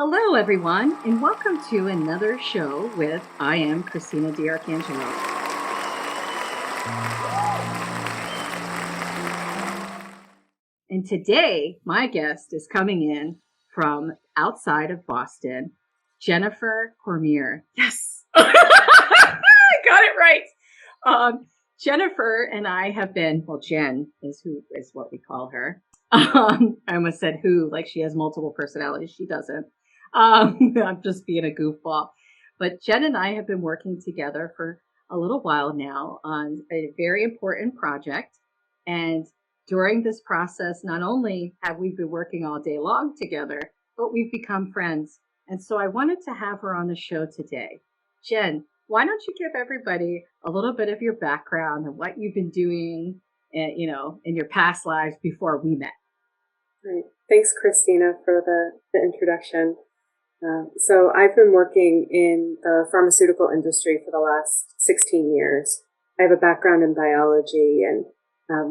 Hello, everyone, and welcome to another show with I Am Christina DiArcangelo. And today, my guest is coming in from outside of Boston, Jennifer Cormier. Yes, I got it right. Jennifer and I have been, well, Jen is what we call her. I almost said who, like she has multiple personalities. She doesn't. I'm just being a goofball. But Jen and I have been working together for a little while now on a very important project. And during this process, not only have we been working all day long together, but we've become friends. And so I wanted to have her on the show today. Jen, why don't you give everybody a little bit of your background and what you've been doing, in your past lives before we met? Great. Thanks, Christina, for the introduction. So I've been working in the pharmaceutical industry for the last 16 years. I have a background in biology, and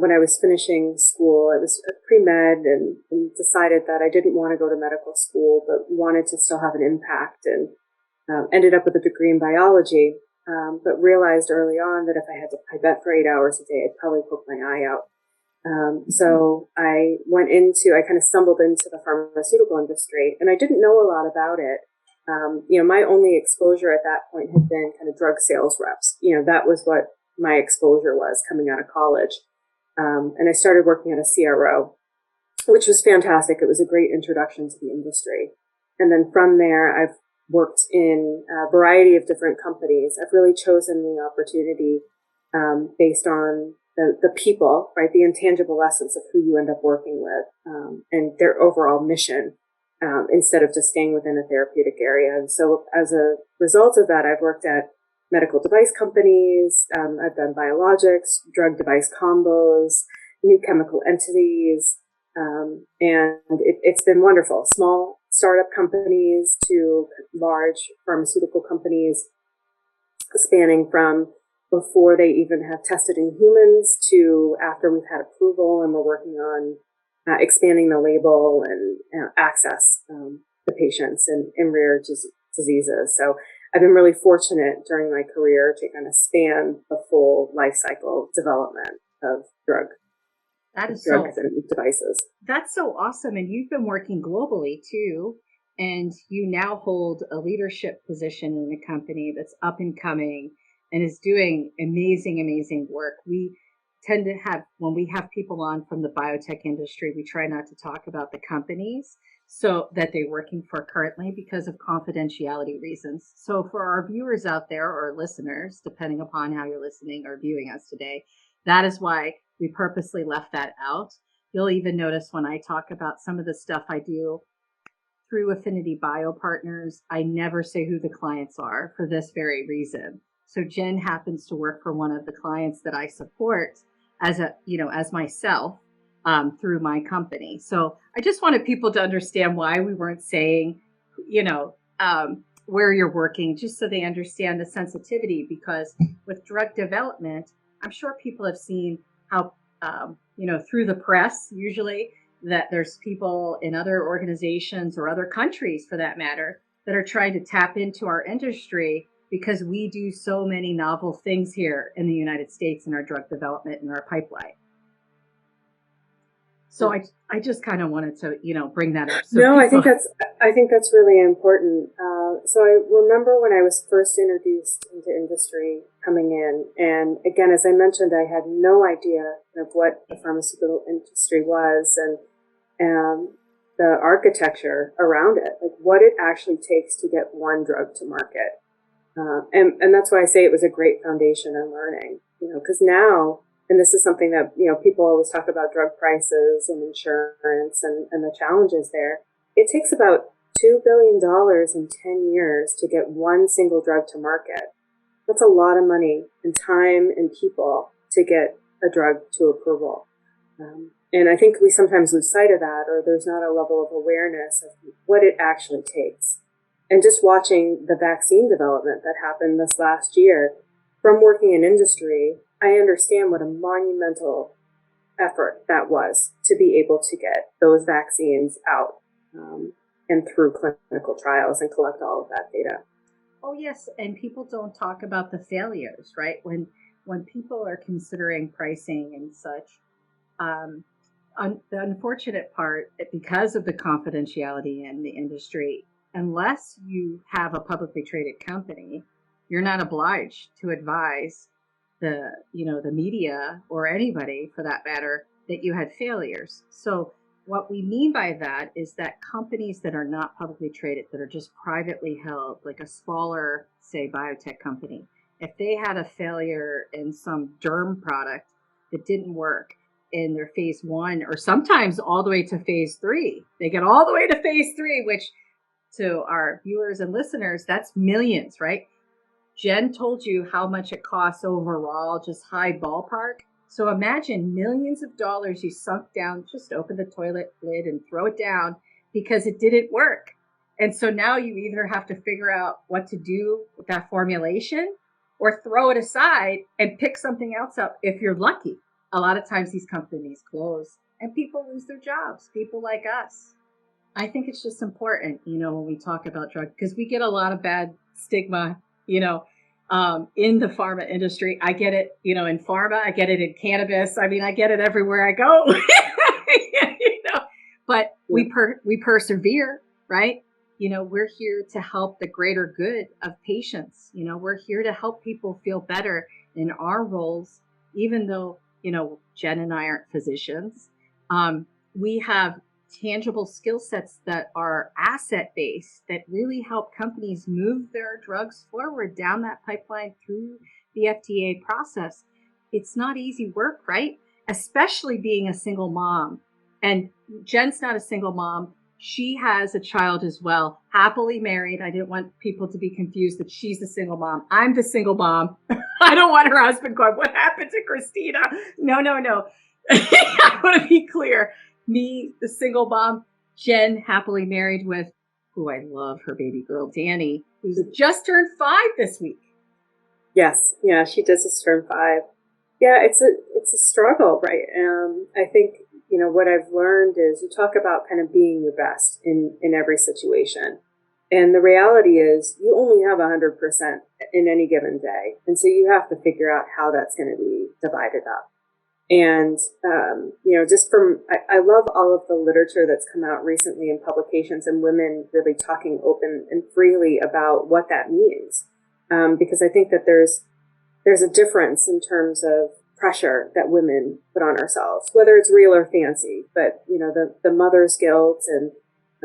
when I was finishing school, I was pre-med and decided that I didn't want to go to medical school, but wanted to still have an impact, and ended up with a degree in biology, but realized early on that if I had to pipette for 8 hours a day, I'd probably poke my eye out. So I kind of stumbled into the pharmaceutical industry, and I didn't know a lot about it. My only exposure at that point had been kind of drug sales reps. That was what my exposure was coming out of college. And I started working at a CRO, which was fantastic. It was a great introduction to the industry. And then from there, I've worked in a variety of different companies. I've really chosen the opportunity based on the people, right? The intangible essence of who you end up working with, and their overall mission, instead of just staying within a therapeutic area. And so as a result of that, I've worked at medical device companies. I've done biologics, drug device combos, new chemical entities. And it's been wonderful. Small startup companies to large pharmaceutical companies, spanning from before they even have tested in humans to after we've had approval and we're working on expanding the label and access to patients in rare diseases. So I've been really fortunate during my career to kind of span the full life cycle development of drugs and devices. That's so awesome. And you've been working globally too. And you now hold a leadership position in a company that's up and coming and is doing amazing, amazing work. We tend to have, when we have people on from the biotech industry, we try not to talk about the companies so that they're working for currently because of confidentiality reasons. So for our viewers out there or listeners, depending upon how you're listening or viewing us today, that is why we purposely left that out. You'll even notice when I talk about some of the stuff I do through Affinity Bio Partners, I never say who the clients are for this very reason. So Jen happens to work for one of the clients that I support as myself through my company. So I just wanted people to understand why we weren't saying, where you're working, just so they understand the sensitivity, because with drug development, I'm sure people have seen how, through the press, usually, that there's people in other organizations or other countries for that matter that are trying to tap into our industry because we do so many novel things here in the United States in our drug development and our pipeline. So I just kind of wanted to, bring that up. So I think that's really important. So I remember when I was first introduced into industry coming in, and again, as I mentioned, I had no idea of what the pharmaceutical industry was and the architecture around it, like what it actually takes to get one drug to market. And that's why I say it was a great foundation in learning, because now, and this is something that, people always talk about drug prices and insurance and the challenges there. It takes about $2 billion in 10 years to get one single drug to market. That's a lot of money and time and people to get a drug to approval. And I think we sometimes lose sight of that, or there's not a level of awareness of what it actually takes. And just watching the vaccine development that happened this last year, from working in industry, I understand what a monumental effort that was to be able to get those vaccines out. and through clinical trials and collect all of that data. Oh yes, and people don't talk about the failures, right? When people are considering pricing and such, um, the unfortunate part, because of the confidentiality in the industry, unless you have a publicly traded company, you're not obliged to advise the media or anybody for that matter that you had failures. So what we mean by that is that companies that are not publicly traded, that are just privately held, like a smaller, say, biotech company, if they had a failure in some derm product that didn't work in their phase 1, or sometimes all the way to phase 3, they get all the way to phase 3, which to our viewers and listeners, that's millions, right? Jen told you how much it costs overall, just high ballpark. So imagine millions of dollars you sunk down, just open the toilet lid and throw it down because it didn't work. And so now you either have to figure out what to do with that formulation or throw it aside and pick something else up if you're lucky. A lot of times these companies close and people lose their jobs, people like us. I think it's just important, when we talk about drugs, because we get a lot of bad stigma, in the pharma industry. I get it, in pharma, I get it in cannabis. I mean, I get it everywhere I go, but we persevere, right? We're here to help the greater good of patients. We're here to help people feel better in our roles, even though, Jen and I aren't physicians. We have tangible skill sets that are asset based that really help companies move their drugs forward down that pipeline through the FDA process. It's not easy work, right? Especially being a single mom. And Jen's not a single mom. She has a child as well, happily married. I didn't want people to be confused that she's the single mom. I'm the single mom. I don't want her husband going, what happened to Christina? No. I want to be clear. Me, the single mom, Jen, happily married with, who I love, her baby girl, Danny, who's just turned 5 this week. Yes. Yeah, she does just turn 5. Yeah, it's a struggle, right? I think, what I've learned is you talk about kind of being your best in every situation. And the reality is you only have 100% in any given day. And so you have to figure out how that's going to be divided up. And, I love all of the literature that's come out recently in publications and women really talking open and freely about what that means. Because I think that there's a difference in terms of pressure that women put on ourselves, whether it's real or fancy, but, the mother's guilt and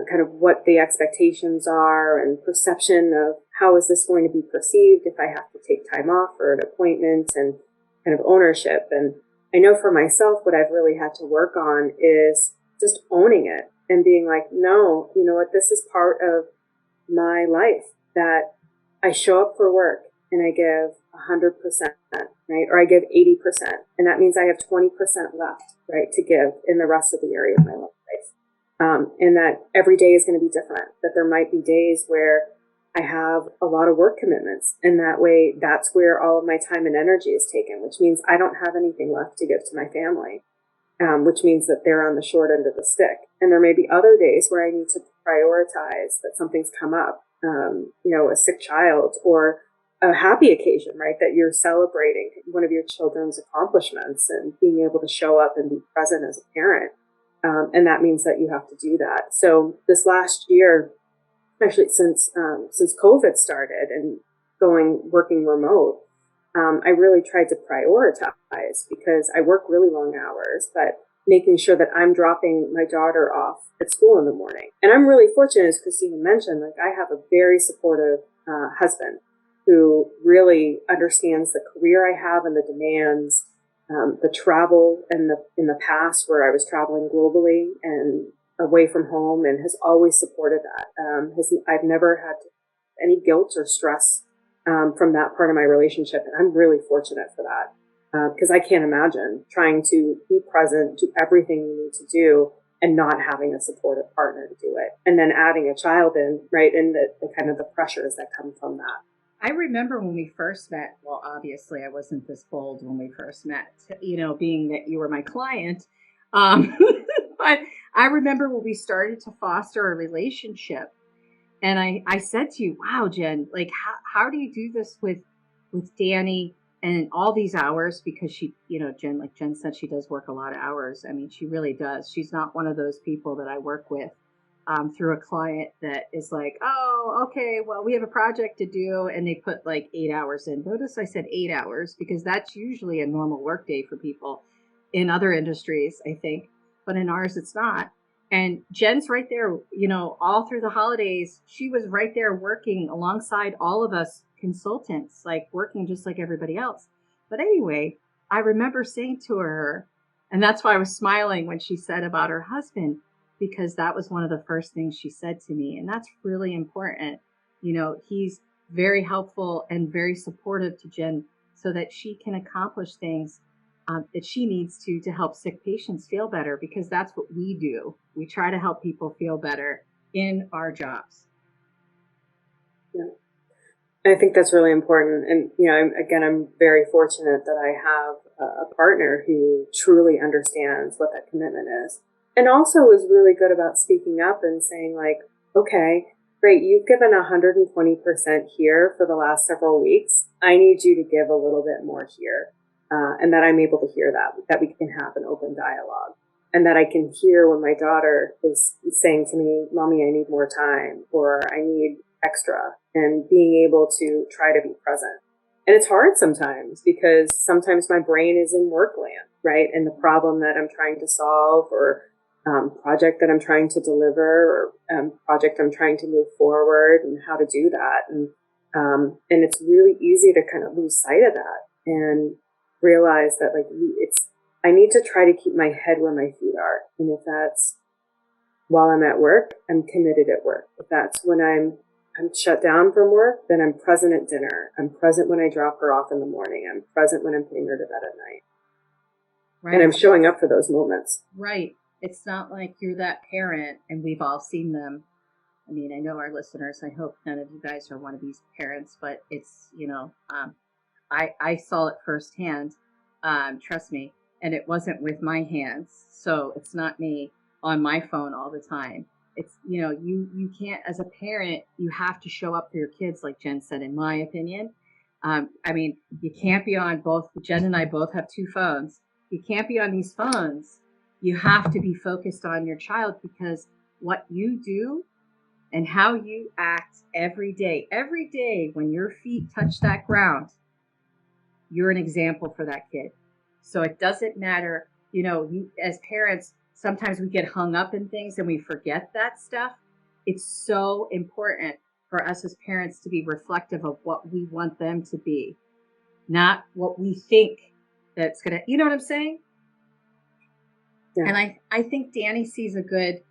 kind of what the expectations are and perception of how is this going to be perceived if I have to take time off for an appointment and kind of ownership. And I know for myself, what I've really had to work on is just owning it and being like, no, you know what, this is part of my life, that I show up for work and I give 100%, right? Or I give 80%. And that means I have 20% left, right, to give in the rest of the area of my life. And that every day is going to be different, that there might be days where I have a lot of work commitments, and that way that's where all of my time and energy is taken, which means I don't have anything left to give to my family, which means that they're on the short end of the stick. And there may be other days where I need to prioritize that something's come up, a sick child or a happy occasion, right? That you're celebrating one of your children's accomplishments and being able to show up and be present as a parent. And that means that you have to do that. So this last year, actually since COVID started and working remote, I really tried to prioritize because I work really long hours, but making sure that I'm dropping my daughter off at school in the morning. And I'm really fortunate, as Christina mentioned, like I have a very supportive husband who really understands the career I have and the demands, the travel and in the past where I was traveling globally and away from home, and has always supported that. I've never had any guilt or stress from that part of my relationship, and I'm really fortunate for that because I can't imagine trying to be present, do everything you need to do, and not having a supportive partner to do it, and then adding a child in, right, and the kind of the pressures that come from that. I remember when we first met, well, obviously I wasn't this bold when we first met, being that you were my client. But I remember when we started to foster a relationship, and I said to you, wow, Jen, like, how do you do this with Danny and all these hours? Because she, Jen, like Jen said, she does work a lot of hours. I mean, she really does. She's not one of those people that I work with through a client that is like, oh, okay, well, we have a project to do, and they put like 8 hours in. Notice I said 8 hours because that's usually a normal work day for people in other industries, I think, but in ours, it's not. And Jen's right there, all through the holidays, she was right there working alongside all of us consultants, like working just like everybody else. But anyway, I remember saying to her, and that's why I was smiling when she said about her husband, because that was one of the first things she said to me. And that's really important. He's very helpful and very supportive to Jen so that she can accomplish things that she needs to help sick patients feel better, because that's what we do. We try to help people feel better in our jobs. Yeah. I think that's really important. And, I'm very fortunate that I have a partner who truly understands what that commitment is. And also is really good about speaking up and saying like, okay, great, you've given 120% here for the last several weeks. I need you to give a little bit more here. And that I'm able to hear that we can have an open dialogue, and that I can hear when my daughter is saying to me, Mommy, I need more time, or I need extra, and being able to try to be present. And it's hard sometimes because sometimes my brain is in work land, right? And the problem that I'm trying to solve, or project that I'm trying to deliver, or project I'm trying to move forward, and how to do that. And it's really easy to kind of lose sight of that and realize that I need to try to keep my head where my feet are. And if that's while I'm at work, I'm committed at work. If that's when I'm shut down from work, then I'm present at dinner. I'm present when I drop her off in the morning. I'm present when I'm putting her to bed at night. Right. And I'm showing up for those moments. Right. It's not like you're that parent, and we've all seen them. I mean, I know our listeners, I hope none of you guys are one of these parents, but it's, I saw it firsthand, trust me, and it wasn't with my hands. So it's not me on my phone all the time. It's, you can't, as a parent, you have to show up for your kids, like Jen said, in my opinion. You can't be on both. Jen and I both have two phones. You can't be on these phones. You have to be focused on your child, because what you do and how you act every day when your feet touch that ground, you're an example for that kid. So it doesn't matter, you, as parents, sometimes we get hung up in things and we forget that stuff. It's so important for us as parents to be reflective of what we want them to be, not what we think that's going to, you know what I'm saying? Yeah. And I think Danny sees a good,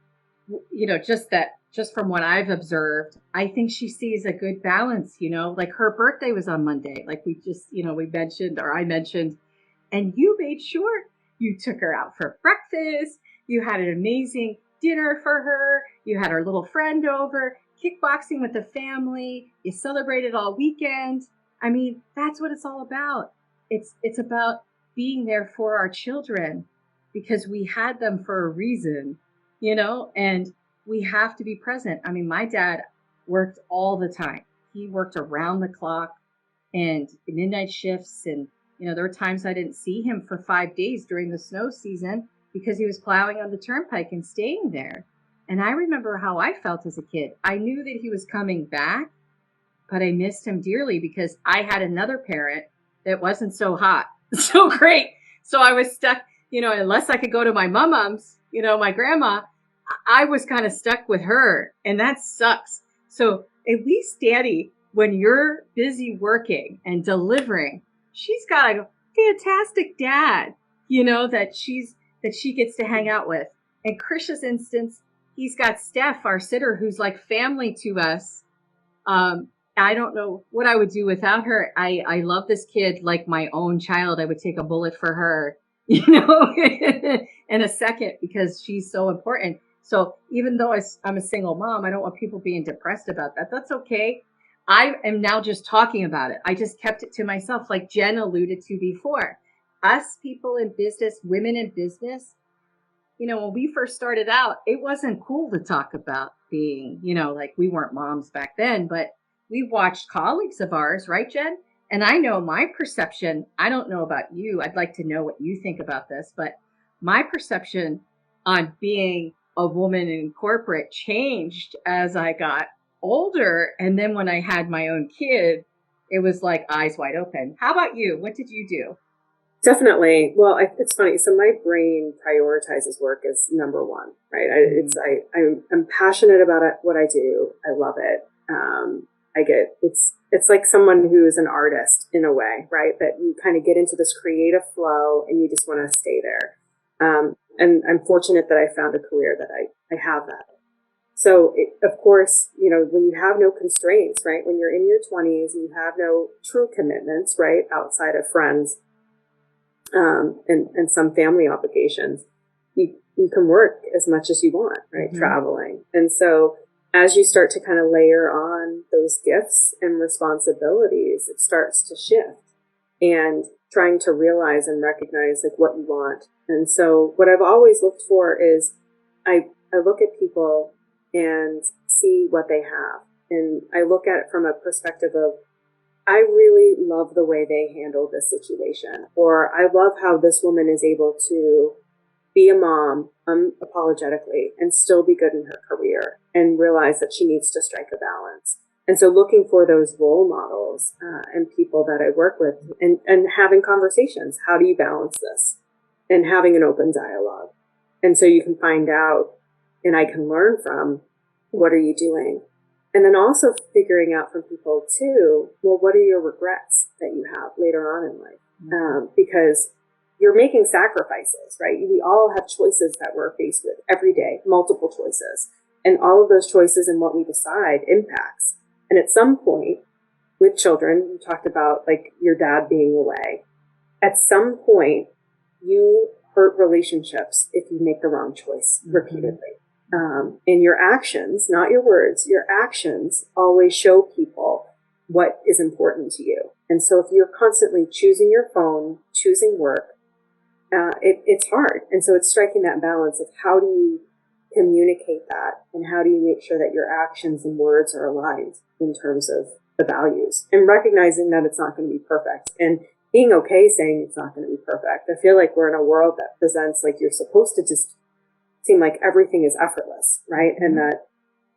just from what I've observed, I think she sees a good balance, like her birthday was on Monday, like we just, we mentioned, or I mentioned, and you made sure you took her out for breakfast. You had an amazing dinner for her. You had her little friend over, kickboxing with the family. You celebrated all weekend. I mean, that's what it's all about. It's about being there for our children, because we had them for a reason, and we have to be present. I mean, my dad worked all the time. He worked around the clock and midnight shifts. And, there were times I didn't see him for 5 days during the snow season because he was plowing on the turnpike and staying there. And I remember how I felt as a kid. I knew that he was coming back, but I missed him dearly because I had another parent that wasn't so hot, so great. So I was stuck, unless I could go to my mom's, my grandma, I was kind of stuck with her, and that sucks. So at least Danny, when you're busy working and delivering, she's got a fantastic dad, that she gets to hang out with. In Krish's instance, he's got Steph, our sitter, who's like family to us. I don't know what I would do without her. I love this kid like my own child. I would take a bullet for her, in a second, because she's so important. So even though I'm a single mom, I don't want people being depressed about that. That's okay. I am now just talking about it. I just kept it to myself, like Jen alluded to before. Us people in business, women in business, when we first started out, it wasn't cool to talk about being, like we weren't moms back then, but we watched colleagues of ours, right, Jen? And I know my perception, I don't know about you. I'd like to know what you think about this, but my perception on being a woman in corporate changed as I got older. And then when I had my own kid, it was like eyes wide open. How about you? What did you do? Definitely. Well, it's funny. So my brain prioritizes work as number one, right? I'm passionate about it, what I do. I love it. It's like someone who's an artist in a way, right? That you kind of get into this creative flow and you just want to stay there. And I'm fortunate that I found a career that I have that. So of course, when you have no constraints, right? When you're in your 20s and you have no true commitments, right? Outside of friends, and some family obligations, you can work as much as you want, right? Mm-hmm. Traveling. And so as you start to kind of layer on those gifts and responsibilities, it starts to shift and trying to realize and recognize like what you want. And so what I've always looked for is I look at people and see what they have. And I look at it from a perspective of, I really love the way they handle this situation, or I love how this woman is able to be a mom unapologetically and still be good in her career and realize that she needs to strike a balance. And so looking for those role models and people that I work with and having conversations. How do you balance this? And having an open dialogue. And so you can find out and I can learn from, what are you doing? And then also figuring out from people too, well, what are your regrets that you have later on in life? Because you're making sacrifices, right? We all have choices that we're faced with every day, multiple choices. And all of those choices and what we decide impacts. And at some point with children, you talked about like your dad being away. At some point, you hurt relationships if you make the wrong choice repeatedly. And your actions, not your words, your actions always show people what is important to you. And so if you're constantly choosing your phone, choosing work, it's hard. And so it's striking that balance of how do you communicate that and how do you make sure that your actions and words are aligned in terms of the values and recognizing that it's not going to be perfect and being okay saying it's not going to be perfect. I feel like we're in a world that presents like you're supposed to just seem like everything is effortless, right? Mm-hmm. And that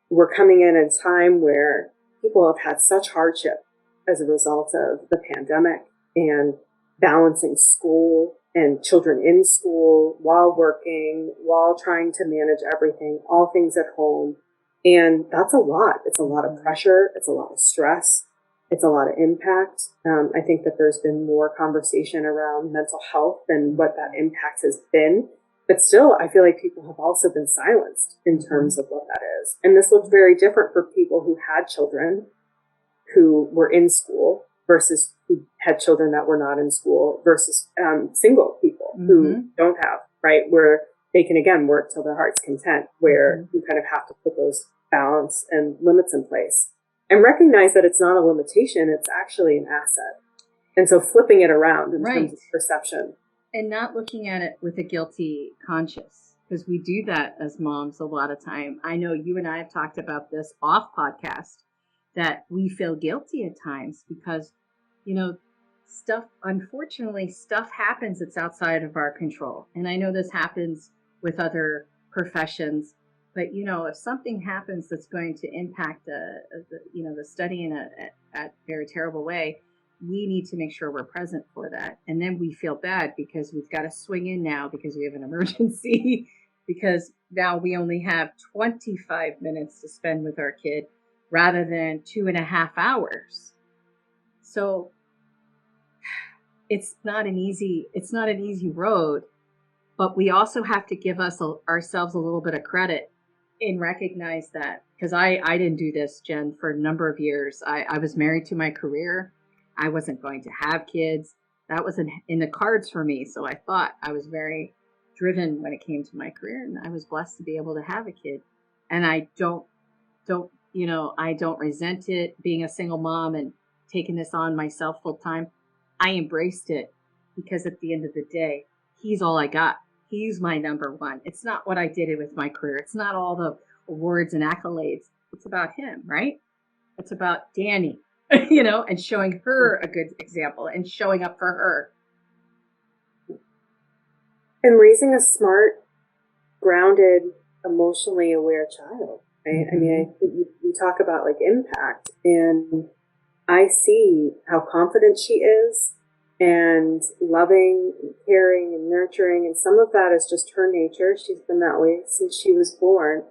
we're coming in a time where people have had such hardship as a result of the pandemic and balancing school and children in school while working, while trying to manage everything, all things at home. And that's a lot. It's a lot of pressure. It's a lot of stress. It's a lot of impact. I think that there's been more conversation around mental health and what that impact has been. But still, I feel like people have also been silenced in terms of what that is. And this looks very different for people who had children who were in school versus who had children that were not in school versus single people who don't have, right? Where they can, again, work till their heart's content, where you kind of have to put those balance and limits in place and recognize that it's not a limitation. It's actually an asset. And so flipping it around in terms of perception. And not looking at it with a guilty conscience, because we do that as moms a lot of time. I know you and I have talked about this off podcast, that we feel guilty at times because, unfortunately, stuff happens that's outside of our control. And I know this happens with other professions, but, if something happens that's going to impact the study in a very terrible way, we need to make sure we're present for that. And then we feel bad because we've got to swing in now because we have an emergency, because now we only have 25 minutes to spend with our kid rather than 2.5 hours. So it's not an easy road, but we also have to give ourselves a little bit of credit and recognize that, because I didn't do this, Jen, for a number of years. I was married to my career. I wasn't going to have kids. That wasn't in the cards for me. So I thought I was very driven when it came to my career, and I was blessed to be able to have a kid. And I don't resent it being a single mom and taking this on myself full time. I embraced it because at the end of the day, he's all I got. He's my number one. It's not what I did with my career. It's not all the awards and accolades. It's about him, right? It's about Danny, and showing her a good example and showing up for her. And raising a smart, grounded, emotionally aware child, right? Mm-hmm. I mean, we talk about like impact, and I see how confident she is and loving and caring and nurturing. And some of that is just her nature. She's been that way since she was born.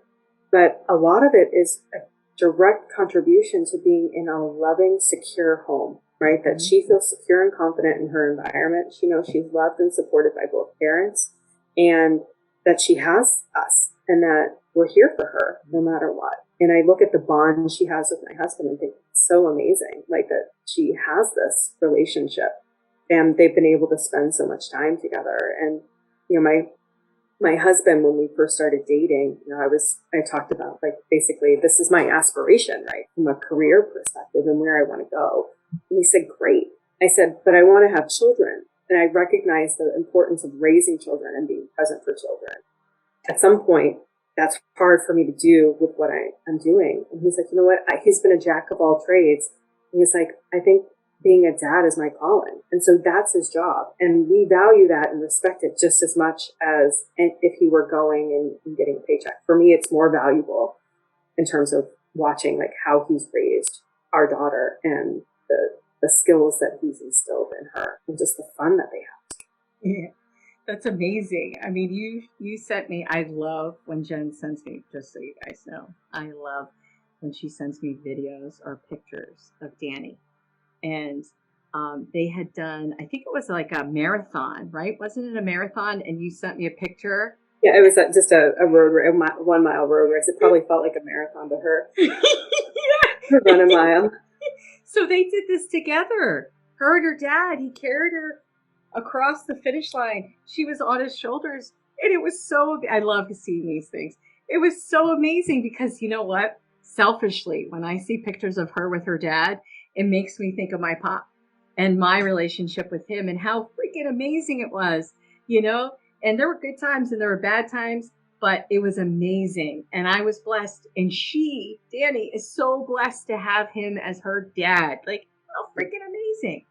But a lot of it is a direct contribution to being in a loving, secure home, right? That she feels secure and confident in her environment. She knows she's loved and supported by both parents, and that she has us and that we're here for her no matter what. And I look at the bond she has with my husband and think it's so amazing, like that she has this relationship and they've been able to spend so much time together. And, my husband, when we first started dating, I talked about like, basically, this is my aspiration, right? From a career perspective and where I want to go. And he said, great. I said, but I want to have children. And I recognize the importance of raising children and being present for children. At some point, that's hard for me to do with what I'm doing. And he's like, you know what? He's been a jack of all trades. And he's like, I think being a dad is my calling. And so that's his job. And we value that and respect it just as much as if he were going and getting a paycheck. For me, it's more valuable in terms of watching like how he's raised our daughter and the skills that he's instilled in her and just the fun that they have. Yeah, that's amazing. I mean, you sent me, I love when Jen sends me, just so you guys know, I love when she sends me videos or pictures of Danny. And they had done, I think it was like a marathon, right? Wasn't it a marathon? And you sent me a picture. Yeah, it was just a road, 1 mile road race. It probably felt like a marathon to her. Yeah. Run a mile. So they did this together. Her and her dad, he carried her across the finish line. She was on his shoulders. And it was I love seeing these things. It was so amazing because you know what? Selfishly, when I see pictures of her with her dad, it makes me think of my pop and my relationship with him and how freaking amazing it was, And there were good times and there were bad times, but it was amazing. And I was blessed. And Danny, is so blessed to have him as her dad. Like, how freaking amazing.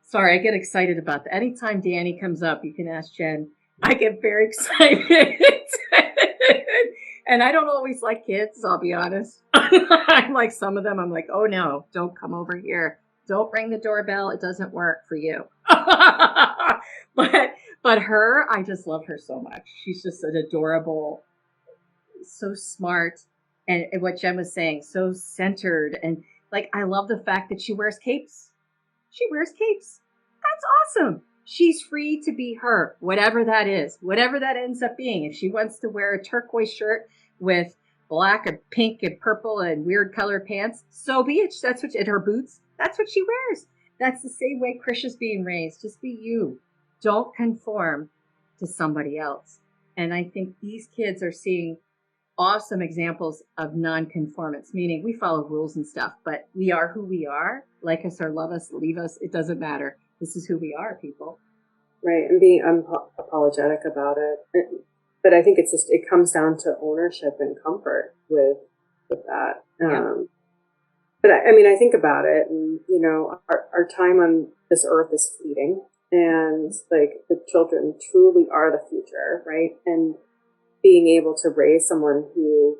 Sorry, I get excited about that. Anytime Danny comes up, you can ask Jen. I get very excited. And I don't always like kids, I'll be honest. I'm like some of them, I'm like, oh no, don't come over here. Don't ring the doorbell. It doesn't work for you. But her, I just love her so much. She's just an adorable, so smart. And what Jen was saying, so centered. And like, I love the fact that she wears capes. She wears capes. That's awesome. She's free to be her, whatever that is, whatever that ends up being. If she wants to wear a turquoise shirt with black and pink and purple and weird colored pants, so be it. That's what, and her boots, that's what she wears. That's the same way Krisha's being raised. Just be you. Don't conform to somebody else. And I think these kids are seeing awesome examples of non-conformance, meaning we follow rules and stuff, but we are who we are. Like us or love us, leave us, it doesn't matter. This is who we are, people. Right, and being unapologetic about it. But I think it comes down to ownership and comfort with that. Yeah. But I think about it, and our time on this earth is fleeting, and like the children truly are the future, right? And being able to raise someone who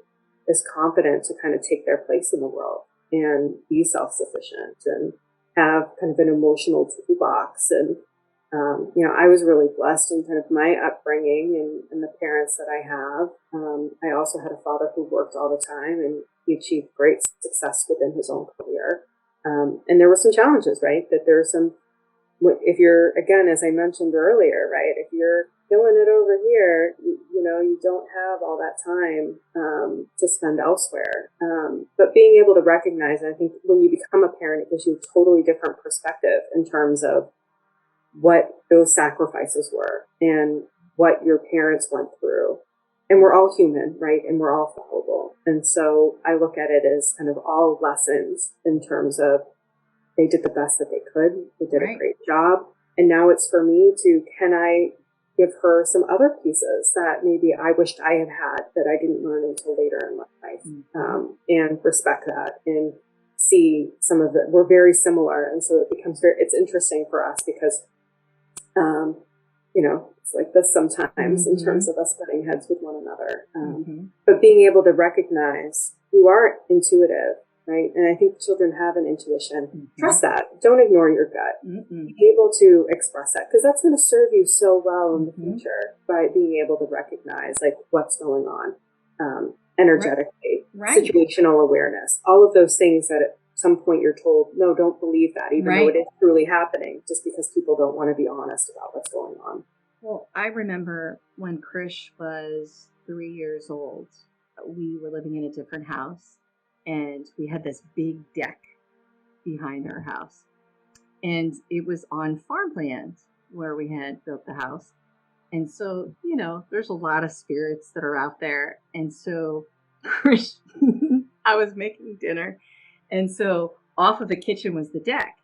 is confident to kind of take their place in the world and be self-sufficient and have kind of an emotional toolbox. And, I was really blessed in kind of my upbringing and the parents that I have. I also had a father who worked all the time and he achieved great success within his own career. And there were some challenges, right? That there are some, if you're, again, as I mentioned earlier, right? If you're killing it over here, you don't have all that time to spend elsewhere. But being able to recognize, and I think when you become a parent, it gives you a totally different perspective in terms of what those sacrifices were and what your parents went through. And we're all human, right? And we're all fallible. And so I look at it as kind of all lessons in terms of they did the best that they could. They did a great job. And now it's for me to, can I give her some other pieces that maybe I wished I had that I didn't learn until later in my life, and respect that and see some of it. We're very similar. And so it becomes it's interesting for us because, it's like this sometimes in terms of us butting heads with one another. But being able to recognize you are intuitive, right? And I think children have an intuition. Trust that. Don't ignore your gut. Be able to express that, because that's going to serve you so well in the future by being able to recognize like what's going on energetically, situational awareness, all of those things that at some point you're told, no, don't believe that, even though it is truly happening, just because people don't want to be honest about what's going on. Well, I remember when Krish was 3 years old, we were living in a different house, and we had this big deck behind our house, and it was on farmland where we had built the house. And so, there's a lot of spirits that are out there. And so Krish, I was making dinner, and so off of the kitchen was the deck.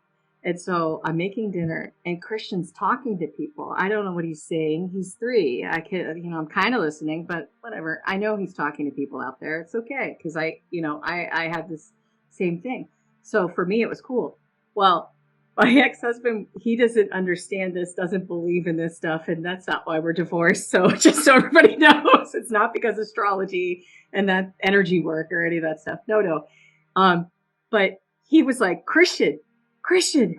And so I'm making dinner, and Christian's talking to people. I don't know what he's saying. He's 3. I can, I'm kind of listening, but whatever. I know he's talking to people out there. It's okay, because I had this same thing. So for me, it was cool. Well, my ex-husband, he doesn't understand this, doesn't believe in this stuff, and that's not why we're divorced. So just so everybody knows, it's not because of astrology and that energy work or any of that stuff. No. But he was like, Christian,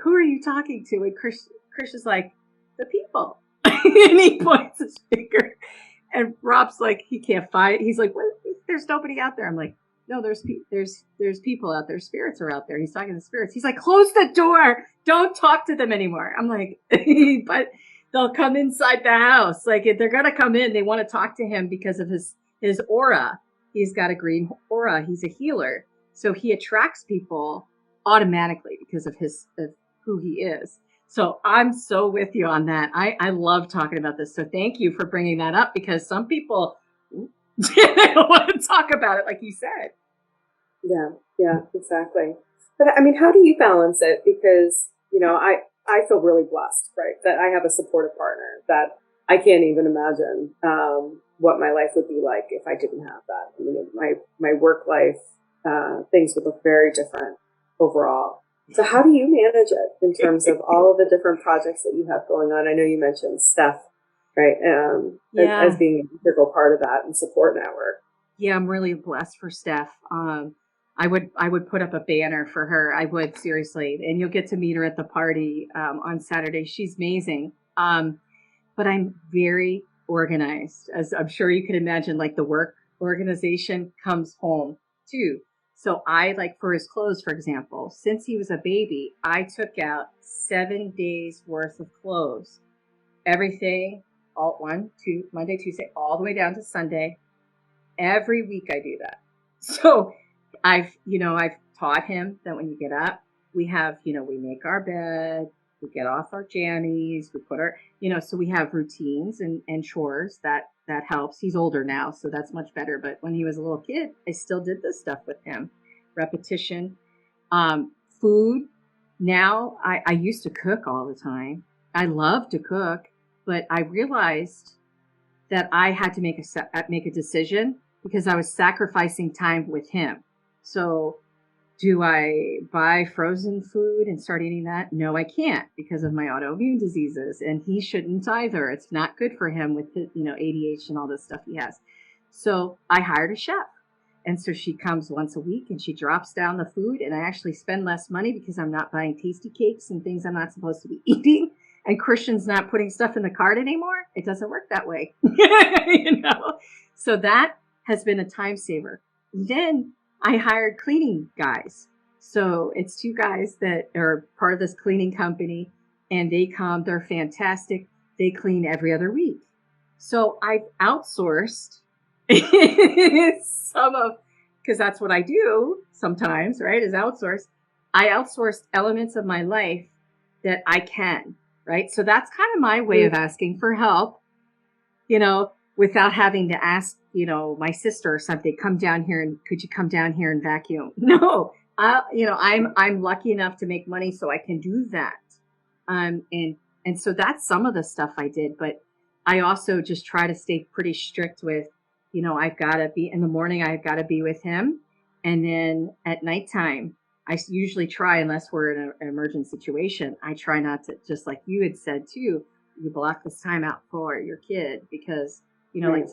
who are you talking to? And Krish is like, the people. And he points his finger. And Rob's like, he can't find. He's like, what? There's nobody out there. I'm like, no, there's people out there. Spirits are out there. He's talking to spirits. He's like, close the door. Don't talk to them anymore. I'm like, but they'll come inside the house. Like, if they're going to come in, they want to talk to him because of his aura. He's got a green aura. He's a healer. So he attracts people automatically because of who he is. So I'm so with you on that. I love talking about this. So thank you for bringing that up, because some people don't want to talk about it, like you said. Yeah, exactly. But I mean, how do you balance it? Because, I feel really blessed, right? That I have a supportive partner that I can't even imagine what my life would be like if I didn't have that. I mean, my work life, things would look very different overall. So how do you manage it in terms of all of the different projects that you have going on? I know you mentioned Steph, right? As being an integral part of that and support network. Yeah, I'm really blessed for Steph. I would put up a banner for her. I would, seriously. And you'll get to meet her at the party on Saturday. She's amazing. But I'm very organized, as I'm sure you can imagine. Like, the work organization comes home too. So I, like, for his clothes, for example, since he was a baby, I took out 7 days worth of clothes. Everything, Monday, Tuesday, all the way down to Sunday. Every week I do that. So I've taught him that when you get up, we have, we make our bed, we get off our jammies, we put our, so we have routines and chores that helps. He's older now, so that's much better. But when he was a little kid, I still did this stuff with him. Repetition, food. Now I used to cook all the time. I love to cook, but I realized that I had to make a decision, because I was sacrificing time with him. So do I buy frozen food and start eating that? No, I can't, because of my autoimmune diseases, and he shouldn't either. It's not good for him with ADHD and all this stuff he has. So I hired a chef. And so she comes once a week and she drops down the food, and I actually spend less money because I'm not buying tasty cakes and things I'm not supposed to be eating. And Christian's not putting stuff in the cart anymore. It doesn't work that way. So that has been a time saver. Then I hired cleaning guys. So it's 2 guys that are part of this cleaning company, and they come, they're fantastic. They clean every other week. So I've outsourced because that's what I do sometimes, right? Is outsource. I outsourced elements of my life that I can, right? So that's kind of my way of asking for help, without having to ask, my sister or something, could you come down here and vacuum? No, I'm lucky enough to make money so I can do that. And And so that's some of the stuff I did. But I also just try to stay pretty strict with, I've got to be in the morning, I've got to be with him. And then at nighttime, I usually try, unless we're in an emergent situation, I try not to, just like you had said too, you block this time out for your kid because, like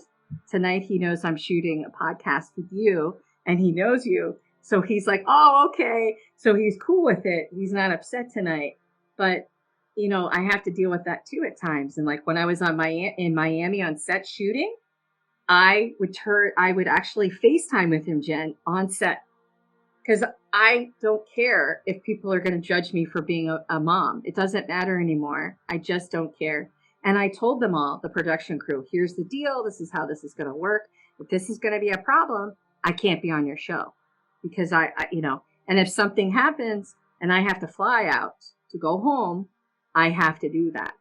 tonight he knows I'm shooting a podcast with you and he knows you. So he's like, oh, okay. So he's cool with it. He's not upset tonight. But, I have to deal with that too at times. And like when I was in Miami on set shooting, I would actually FaceTime with him, Jen, on set. Because I don't care if people are going to judge me for being a mom. It doesn't matter anymore. I just don't care. And I told them all, the production crew, here's the deal. This is how this is going to work. If this is going to be a problem, I can't be on your show. Because and if something happens and I have to fly out to go home, I have to do that.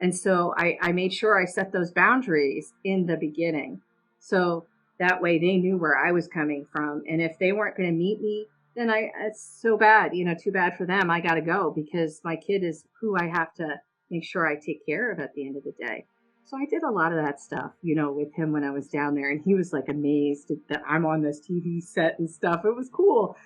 And so I made sure I set those boundaries in the beginning. So that way they knew where I was coming from. And if they weren't going to meet me, then it's so bad, too bad for them. I got to go because my kid is who I have to make sure I take care of at the end of the day. So I did a lot of that stuff, with him when I was down there. And he was like amazed that I'm on this TV set and stuff. It was cool.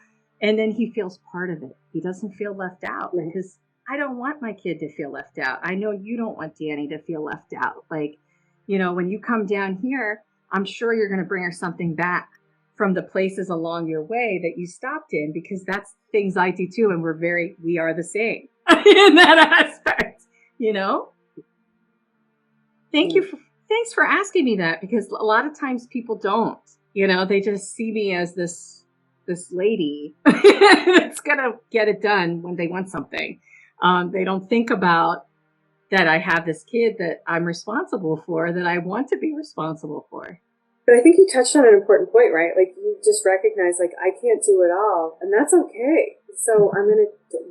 And then he feels part of it. He doesn't feel left out because I don't want my kid to feel left out. I know you don't want Danny to feel left out. Like, when you come down here, I'm sure you're going to bring her something back from the places along your way that you stopped in, because that's things I do too. And we are the same in that aspect, Thanks for asking me that, because a lot of times people don't, they just see me as this lady that's going to get it done when they want something. They don't think about that I have this kid that I'm responsible for, that I want to be responsible for. But I think you touched on an important point, right? Like you just recognize, like, I can't do it all, and that's okay. So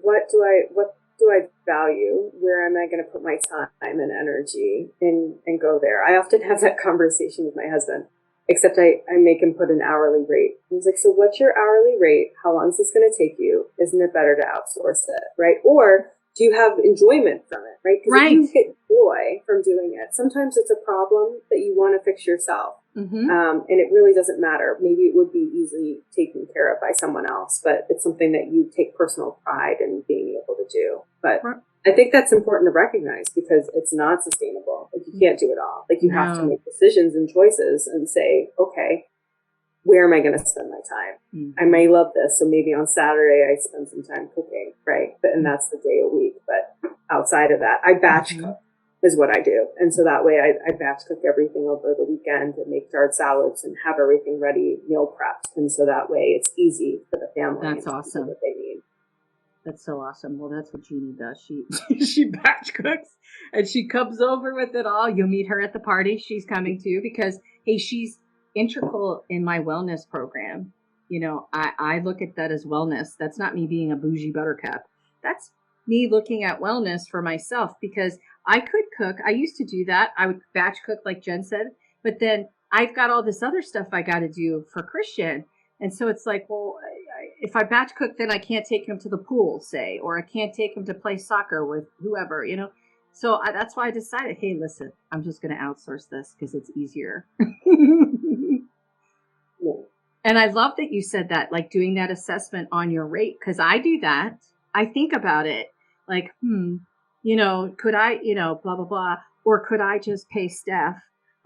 what do I value? Where am I going to put my time and energy and go there? I often have that conversation with my husband, except I make him put an hourly rate. He's like, so what's your hourly rate? How long is this going to take you? Isn't it better to outsource it, right? Or do you have enjoyment from it, right? Because if you get joy from doing it, sometimes it's a problem that you want to fix yourself. Mm-hmm. And it really doesn't matter. Maybe it would be easily taken care of by someone else, but it's something that you take personal pride in being able to do. But I think that's important to recognize, because it's not sustainable. Like, you can't do it all. Like, you have to make decisions and choices and say, okay, where am I going to spend my time? Mm-hmm. I may love this, so maybe on Saturday I spend some time cooking, right? And that's the day a week. But outside of that, I batch cook is what I do. And so that way I batch cook everything over the weekend and make jarred salads and have everything ready, meal prepped. And so that way it's easy for the family. That's awesome. What they need. That's so awesome. Well, that's what Jeannie does. She batch cooks and she comes over with it all. You'll meet her at the party. She's coming too, because, hey, she's integral in my wellness program. I look at that as wellness. That's not me being a bougie buttercup. That's me looking at wellness for myself, because I could cook. I used to do that. I would batch cook, like Jen said, but then I've got all this other stuff I got to do for Christian. And so it's like, well, if I batch cook, then I can't take him to the pool, say, or I can't take him to play soccer with whoever, So that's why I decided, hey, listen, I'm just going to outsource this because it's easier. And I love that you said that, like doing that assessment on your rate, because I do that. I think about it like, could I, blah, blah, blah. Or could I just pay Steph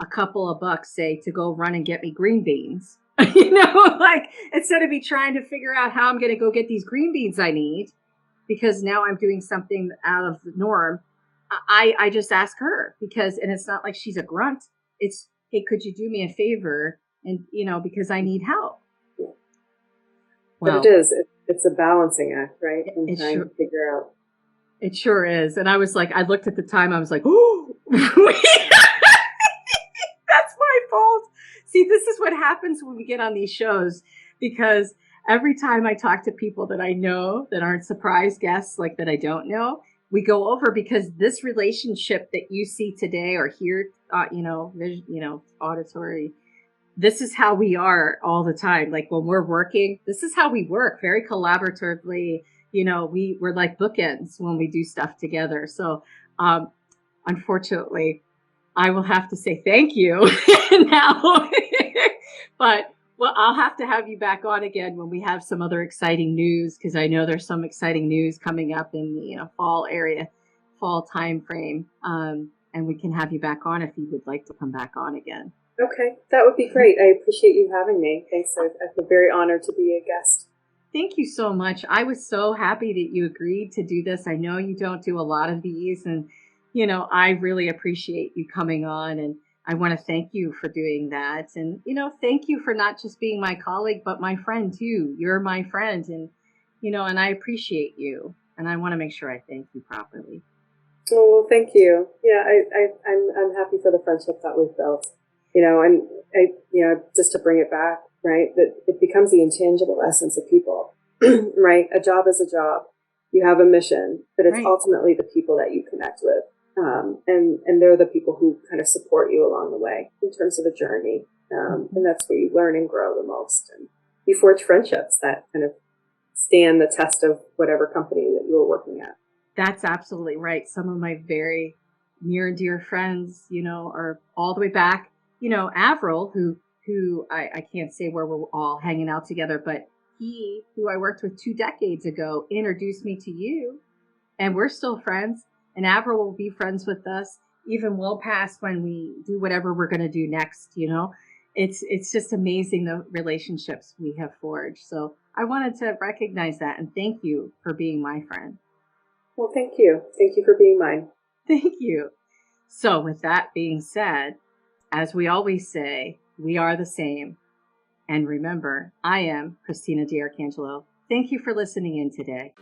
a couple of bucks, say, to go run and get me green beans? Like, instead of me trying to figure out how I'm going to go get these green beans I need, because now I'm doing something out of the norm. I just ask her, and it's not like she's a grunt. It's, hey, could you do me a favor? And, because I need help. Well, but it is. It's a balancing act, right? And trying to figure out. It sure is. And I was like, I looked at the time. I was like, oh, that's my fault. See, this is what happens when we get on these shows, because every time I talk to people that I know that aren't surprise guests, like that I don't know, we go over, because this relationship that you see today or hear, auditory, this is how we are all the time. Like when we're working, this is how we work, very collaboratively. We're like bookends when we do stuff together. So Unfortunately, I will have to say thank you now. But well, I'll have you back on again when we have some other exciting news, because I know there's some exciting news coming up in the fall time frame. And we can have you back on if you would like to come back on again. Okay, that would be great. I appreciate you having me. Thanks. I feel very honored to be a guest. Thank you so much. I was so happy that you agreed to do this. I know you don't do a lot of these, and I really appreciate you coming on, and I want to thank you for doing that. And thank you for not just being my colleague, but my friend too. You're my friend, and and I appreciate you, and I want to make sure I thank you properly. Oh, well, thank you. Yeah, I'm happy for the friendship that we've built. And just to bring it back, right, that it becomes the intangible essence of people, right? A job is a job. You have a mission, but it's Right. ultimately the people that you connect with. And they're the people who kind of support you along the way in terms of the journey. And that's where you learn and grow the most. And you forge friendships that kind of stand the test of whatever company that you were working at. That's absolutely right. Some of my very near and dear friends, are all the way back. Avril, who I can't say where we're all hanging out together, but he, who I worked with 2 decades ago, introduced me to you, and we're still friends. And Avril will be friends with us even well past when we do whatever we're going to do next. It's just amazing the relationships we have forged. So I wanted to recognize that and thank you for being my friend. Well, thank you. Thank you for being mine. Thank you. So with that being said, as we always say, we are the same. And remember, I am Christina DiArcangelo. Thank you for listening in today.